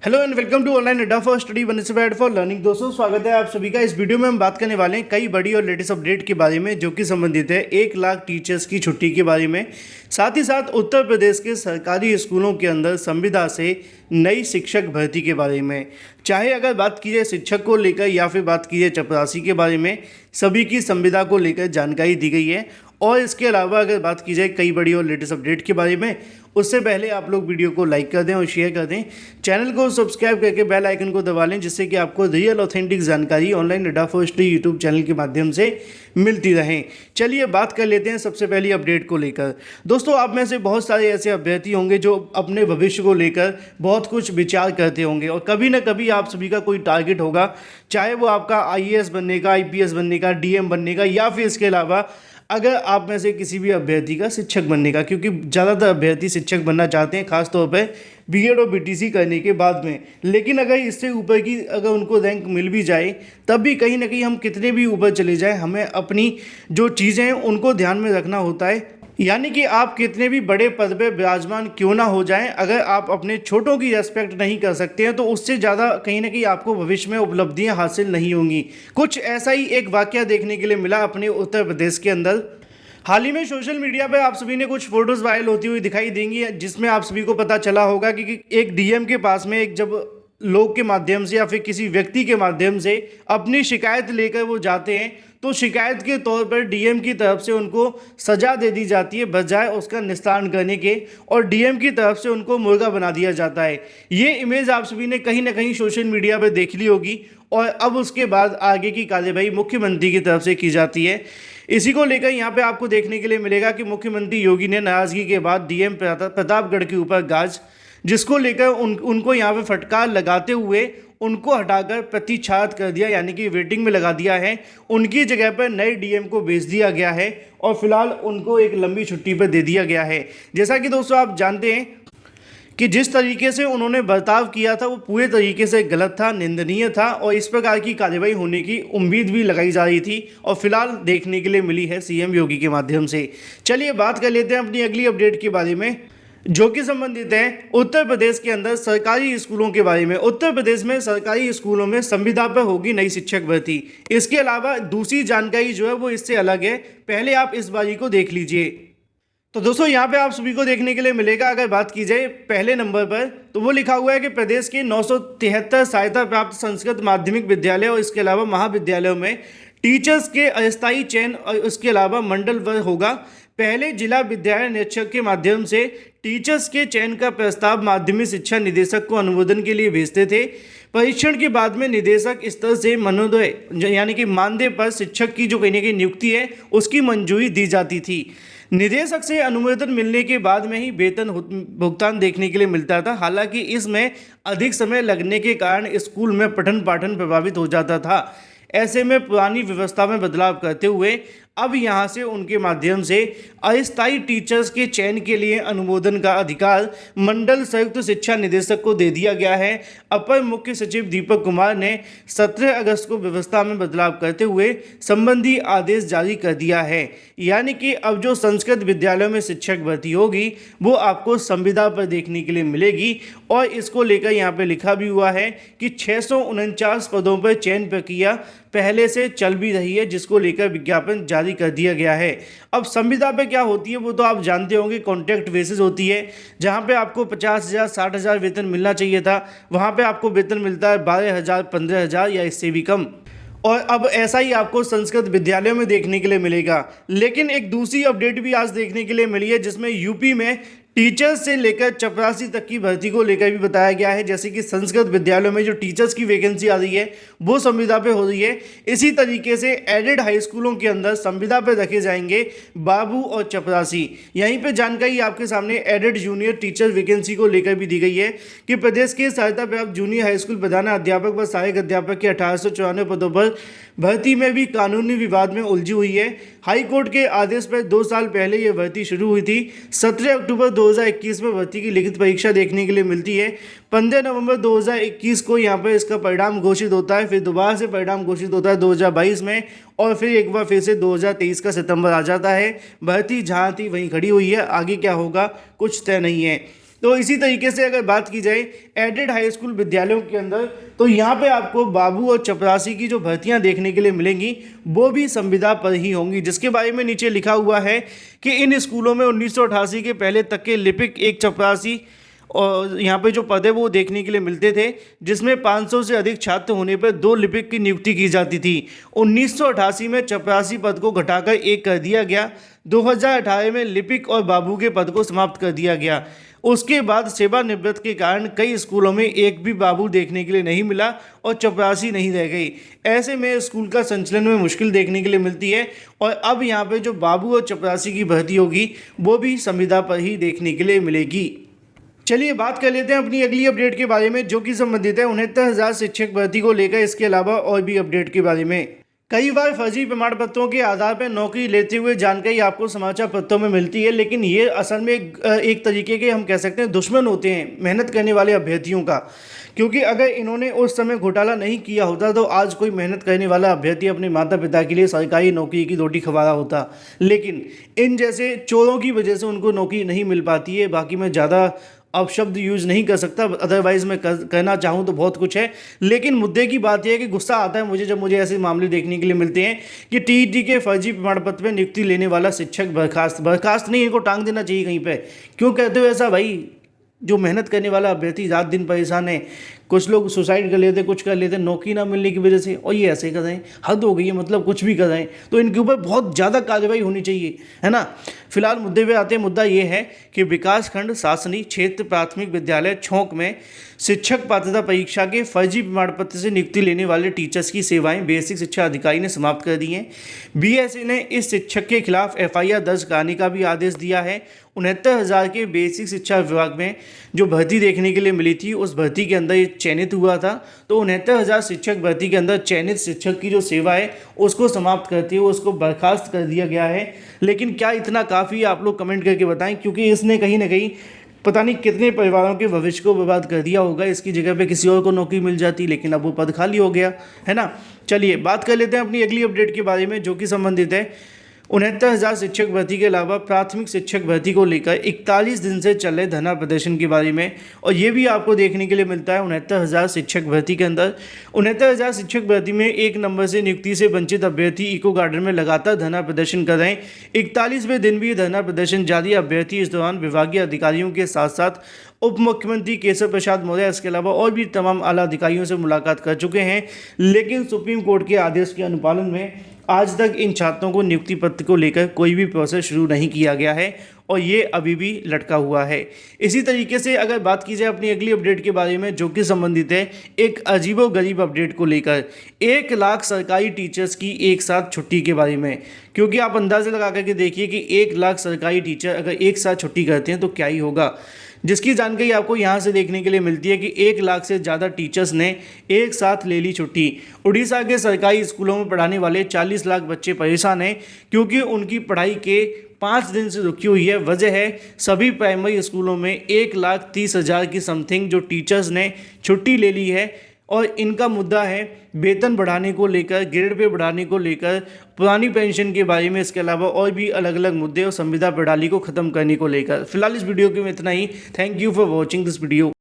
Hello and welcome to online Adda for study बनस्पैड for learning. दोस्तों स्वागत है आप सभी का। इस वीडियो में हम बात करने वाले हैं कई बड़ी और लेटेस्ट अपडेट के बारे में जो कि संबंधित है 1 लाख टीचर्स की छुट्टी के बारे में। साथ ही साथ उत्तर प्रदेश के सरकारी स्कूलों के अंदर संविदा से नई शिक्षक भर्ती के बारे में, चाहे अगर बात की जाए शिक्षक को लेकर या फिर बात की जाए चपरासी के बारे में, सभी की संविदा को लेकर जानकारी दी गई है। और इसके अलावा अगर बात की जाए कई बड़ी और लेटेस्ट अपडेट के बारे में, उससे पहले आप लोग वीडियो को लाइक कर दें और शेयर कर दें, चैनल को सब्सक्राइब करके बेल आइकन को दबा लें, जिससे कि आपको रियल ऑथेंटिक जानकारी online Adda for study YouTube channel के माध्यम से मिलती रहें। चलिए बात कर लेते हैं सबसे पहली अपडेट को लेकर। दोस्तों, आप में से बहुत सारे ऐसे अभ्यर्थी होंगे जो अपने भविष्य को लेकर बहुत कुछ विचार करते होंगे और कभी ना कभी आप सभी का कोई टारगेट होगा, चाहे वो आपका आईएएस बनने का, आईपीएस बनने का, डीएम बनने का, या फिर इसके अलावा अगर आप में से किसी भी अभ्यर्थी का शिक्षक बनने का, क्योंकि ज़्यादातर अभ्यर्थी शिक्षक बनना चाहते हैं खासतौर पर बीएड और बीटीसी करने के बाद में। लेकिन अगर इससे ऊपर की अगर उनको रैंक मिल भी जाए, तब भी कहीं ना कहीं हम कितने भी ऊपर चले जाएं, हमें अपनी जो चीज़ें हैं उनको ध्यान में रखना होता है। यानी कि आप कितने भी बड़े पद पे विराजमान क्यों ना हो जाएं, अगर आप अपने छोटों की रेस्पेक्ट नहीं कर सकते हैं तो उससे ज़्यादा कहीं ना कहीं आपको भविष्य में उपलब्धियां हासिल नहीं होंगी। कुछ ऐसा ही एक वाकया देखने के लिए मिला अपने उत्तर प्रदेश के अंदर। हाल ही में सोशल मीडिया पर आप सभी ने कुछ फोटोज़ वायरल होती हुई दिखाई देंगी, जिसमें आप सभी को पता चला होगा कि एक डीएम के पास में एक जब लोग के माध्यम से या फिर किसी व्यक्ति के माध्यम से अपनी शिकायत लेकर वो जाते हैं, तो शिकायत के तौर पर डीएम की तरफ से उनको सज़ा दे दी जाती है बजाय उसका निस्तारण करने के, और डीएम की तरफ से उनको मुर्गा बना दिया जाता है। ये इमेज आप सभी ने कहीं ना कहीं सोशल मीडिया पर देख ली होगी और अब उसके बाद आगे की कार्यवाही मुख्यमंत्री की तरफ से की जाती है। इसी को लेकर यहाँ पे आपको देखने के लिए मिलेगा कि मुख्यमंत्री योगी ने नाराज़गी के बाद डीएम प्रतापगढ़ के ऊपर गाज, जिसको लेकर उनको यहाँ पे फटकार लगाते हुए उनको हटाकर प्रतिछात कर दिया, यानी कि वेटिंग में लगा दिया है। उनकी जगह पर नए डीएम को भेज दिया गया है और फिलहाल उनको एक लंबी छुट्टी पर दे दिया गया है। जैसा कि दोस्तों आप जानते हैं कि जिस तरीके से उन्होंने बर्ताव किया था वो पूरे तरीके से गलत था, निंदनीय था, और इस प्रकार की कार्रवाई होने की उम्मीद भी लगाई जा रही थी और फिलहाल देखने के लिए मिली है सीएम योगी के माध्यम से। चलिए बात कर लेते हैं अपनी अगली अपडेट के बारे में, जो कि संबंधित है उत्तर प्रदेश के अंदर सरकारी स्कूलों के बारे में। उत्तर प्रदेश में सरकारी स्कूलों में संविदा पर होगी नई शिक्षक भर्ती। इसके अलावा दूसरी जानकारी जो है वो इससे अलग है, पहले आप इस बारी को देख लीजिए। तो दोस्तों यहाँ पे आप सभी को देखने के लिए मिलेगा, अगर बात की जाए पहले नंबर पर, तो वो लिखा हुआ है कि प्रदेश के 973 सहायता प्राप्त संस्कृत माध्यमिक विद्यालय और इसके अलावा महाविद्यालयों में टीचर्स के अस्थायी चयन और इसके अलावा मंडल वर्ग होगा। पहले जिला विद्यालय निरीक्षक के माध्यम से टीचर्स के चयन का प्रस्ताव माध्यमिक शिक्षा निदेशक को अनुमोदन के लिए भेजते थे। परीक्षण के बाद में निदेशक स्तर से मनोदय यानी कि मानदेय पर शिक्षक की जो कहने की नियुक्ति है उसकी मंजूरी दी जाती थी। निदेशक से अनुमोदन मिलने के बाद में ही वेतन भुगतान देखने के लिए मिलता था। हालांकि इसमें अधिक समय लगने के कारण स्कूल में पठन पाठन प्रभावित हो जाता था। ऐसे में पुरानी व्यवस्था में बदलाव करते हुए अब यहाँ से उनके माध्यम से अस्थायी टीचर्स के चयन के लिए अनुमोदन का अधिकार मंडल संयुक्त शिक्षा निदेशक को दे दिया गया है। अपर मुख्य सचिव दीपक कुमार ने 17 अगस्त को व्यवस्था में बदलाव करते हुए संबंधी आदेश जारी कर दिया है। यानी कि अब जो संस्कृत विद्यालयों में शिक्षक भर्ती होगी वो आपको संविदा पर देखने के लिए मिलेगी, और इसको लेकर यहाँ पे लिखा भी हुआ है कि 649 पदों पर चयन प्रक्रिया पहले से चल भी रही है, जिसको लेकर विज्ञापन जारी कर दिया गया है। अब संविदा पे क्या होती है वो तो आप जानते होंगे, कॉन्ट्रैक्ट बेसिस होती है, जहाँ पे आपको 50,000 60,000 वेतन मिलना चाहिए था, वहाँ पे आपको वेतन मिलता है 12,000 15,000 या इससे भी कम। और अब ऐसा ही आपको संस्कृत विद्यालयों में देखने के लिए मिलेगा। लेकिन एक दूसरी अपडेट भी आज देखने के लिए मिली है, जिसमें यूपी में टीचर्स से लेकर चपरासी तक की भर्ती को लेकर भी बताया गया है। जैसे कि संस्कृत विद्यालयों में जो टीचर्स की वैकेंसी आ रही है वो संविदा पे हो रही है, इसी तरीके से एडेड हाई स्कूलों के अंदर संविदा पे रखे जाएंगे बाबू और चपरासी। यहीं पे जानकारी आपके सामने एडेड जूनियर टीचर वैकेंसी को लेकर भी दी गई है कि प्रदेश के सहायता प्राप्त जूनियर हाई स्कूल प्रधान अध्यापक व सहायक अध्यापक के 1894 पदों पर भर्ती में भी कानूनी विवाद में उलझी हुई है। हाई कोर्ट के आदेश पर 2 साल पहले ये भर्ती शुरू हुई थी। 17 अक्टूबर 2021 में भर्ती की लिखित परीक्षा देखने के लिए मिलती है। 15 नवंबर 2021 को यहाँ पर इसका परिणाम घोषित होता है, फिर दोबारा से परिणाम घोषित होता है 2022 में, और फिर एक बार फिर से 2023 का सितंबर आ जाता है। भर्ती जहाँ थी वहीं खड़ी हुई है, आगे क्या होगा कुछ तय नहीं है। तो इसी तरीके से अगर बात की जाए एडेड हाई स्कूल विद्यालयों के अंदर, तो यहाँ पे आपको बाबू और चपरासी की जो भर्तियाँ देखने के लिए मिलेंगी वो भी संविदा पर ही होंगी, जिसके बारे में नीचे लिखा हुआ है कि इन स्कूलों में 1988 के पहले तक के लिपिक, एक चपरासी और यहाँ पे जो पद है वो देखने के लिए मिलते थे, जिसमें 500 से अधिक छात्र होने पर 2 लिपिक की नियुक्ति की जाती थी। 1988 में चपरासी पद को घटाकर 1 कर दिया गया। 2018 में लिपिक और बाबू के पद को समाप्त कर दिया गया। उसके बाद सेवानिवृत्त के कारण कई स्कूलों में एक भी बाबू देखने के लिए नहीं मिला और चपरासी नहीं रह गई। ऐसे में स्कूल का संचालन में मुश्किल देखने के लिए मिलती है और अब यहाँ पे जो बाबू और चपरासी की भर्ती होगी वो भी संविदा पर ही देखने के लिए मिलेगी। चलिए बात कर लेते हैं अपनी अगली अपडेट के बारे में, जो कि संबंधित है 69,000 शिक्षक भर्ती को लेकर। इसके अलावा और भी अपडेट के बारे में, कई बार फर्जी प्रमाण पत्रों के आधार पर नौकरी लेते हुए जानकारी आपको समाचार पत्रों में मिलती है, लेकिन ये असल में एक तरीके के हम कह सकते हैं दुश्मन होते हैं मेहनत करने वाले अभ्यर्थियों का, क्योंकि अगर इन्होंने उस समय घोटाला नहीं किया होता तो आज कोई मेहनत करने वाला अभ्यर्थी अपने माता पिता के लिए सरकारी नौकरी की रोटी खवा रहा होता। लेकिन इन जैसे चोरों की वजह से उनको नौकरी नहीं मिल पाती है। बाकी मैं ज़्यादा अपशब्द यूज़ नहीं कर सकता, अदरवाइज़ मैं कहना चाहूँ तो बहुत कुछ है, लेकिन मुद्दे की बात यह है कि गुस्सा आता है मुझे जब मुझे ऐसे मामले देखने के लिए मिलते हैं कि टीईटी के फर्जी प्रमाण पत्र में नियुक्ति लेने वाला शिक्षक बर्खास्त नहीं, इनको टांग देना चाहिए कहीं पे। क्यों कहते हो ऐसा भाई? जो मेहनत करने वाला अभ्यर्थी रात दिन परेशान है, कुछ लोग सुसाइड कर लेते, कुछ कर लेते नौकरी ना मिलने की वजह से, और ये ऐसे कर रहे हैं, हद हो गई है, मतलब कुछ भी कर रहे हैं। तो इनके ऊपर बहुत ज़्यादा कार्रवाई होनी चाहिए, है ना। फिलहाल मुद्दे पे आते हैं। मुद्दा ये है कि विकासखंड शासनिक क्षेत्र प्राथमिक विद्यालय छोंक में शिक्षक पात्रता परीक्षा के फर्जी प्रमाण पत्र से नियुक्ति लेने वाले टीचर्स की सेवाएं बेसिक शिक्षा अधिकारी ने समाप्त कर दी हैं। बीएसए ने इस शिक्षक के खिलाफ एफआईआर दर्ज कराने का भी आदेश दिया है। 69,000 के बेसिक शिक्षा विभाग में जो भर्ती देखने के लिए मिली थी, उस भर्ती के अंदर ये चयनित हुआ था। तो 69,000 शिक्षक भर्ती के अंदर चयनित शिक्षक की जो सेवा है उसको समाप्त करते हुए उसको बर्खास्त कर दिया गया है। लेकिन क्या इतना काफ़ी है? आप लोग कमेंट करके बताएं, क्योंकि इसने कहीं ना कहीं पता नहीं कितने परिवारों के भविष्य को बर्बाद कर दिया होगा। इसकी जगह पे किसी और को नौकरी मिल जाती, लेकिन अब वो पद खाली हो गया, है ना। चलिए बात कर लेते हैं अपनी अगली अपडेट के बारे में, जो कि संबंधित है 69,000 शिक्षक भर्ती के अलावा प्राथमिक शिक्षक भर्ती को लेकर 41 दिन से चल रहे धरना प्रदर्शन के बारे में। और ये भी आपको देखने के लिए मिलता है 69,000 शिक्षक भर्ती के अंदर। 69,000 शिक्षक भर्ती में 1 नंबर से नियुक्ति से वंचित अभ्यर्थी इको गार्डन में लगातार धरना प्रदर्शन कर रहे हैं। 41वें दिन भी धरना प्रदर्शन जारी। अभ्यर्थी इस दौरान विभागीय अधिकारियों के साथ साथ उप मुख्यमंत्री केशव प्रसाद मौर्य, इसके अलावा और भी तमाम आला अधिकारियों से मुलाकात कर चुके हैं। लेकिन सुप्रीम कोर्ट के आदेश के अनुपालन में आज तक इन छात्रों को नियुक्ति पत्र को लेकर कोई भी प्रोसेस शुरू नहीं किया गया है और ये अभी भी लटका हुआ है। इसी तरीके से अगर बात की जाए अपनी अगली अपडेट के बारे में, जो कि संबंधित है एक अजीबोगरीब अपडेट को लेकर, 1 लाख सरकारी टीचर्स की एक साथ छुट्टी के बारे में। क्योंकि आप अंदाज़ा लगा करके देखिए कि 1 लाख सरकारी टीचर अगर एक साथ छुट्टी करते हैं तो क्या ही होगा, जिसकी जानकारी आपको यहाँ से देखने के लिए मिलती है कि 1 लाख से ज़्यादा टीचर्स ने एक साथ ले ली छुट्टी। उड़ीसा के सरकारी स्कूलों में पढ़ाने वाले 40 लाख बच्चे परेशान हैं, क्योंकि उनकी पढ़ाई के 5 दिन से रुकी हुई है। वजह है सभी प्राइमरी स्कूलों में 1,30,000 की समथिंग जो टीचर्स ने छुट्टी ले ली है। और इनका मुद्दा है वेतन बढ़ाने को लेकर, ग्रेड पे बढ़ाने को लेकर, पुरानी पेंशन के बारे में, इसके अलावा और भी अलग अलग मुद्दे और संविदा प्रणाली को ख़त्म करने को लेकर। फिलहाल इस वीडियो के में इतना ही। Thank you for watching this video.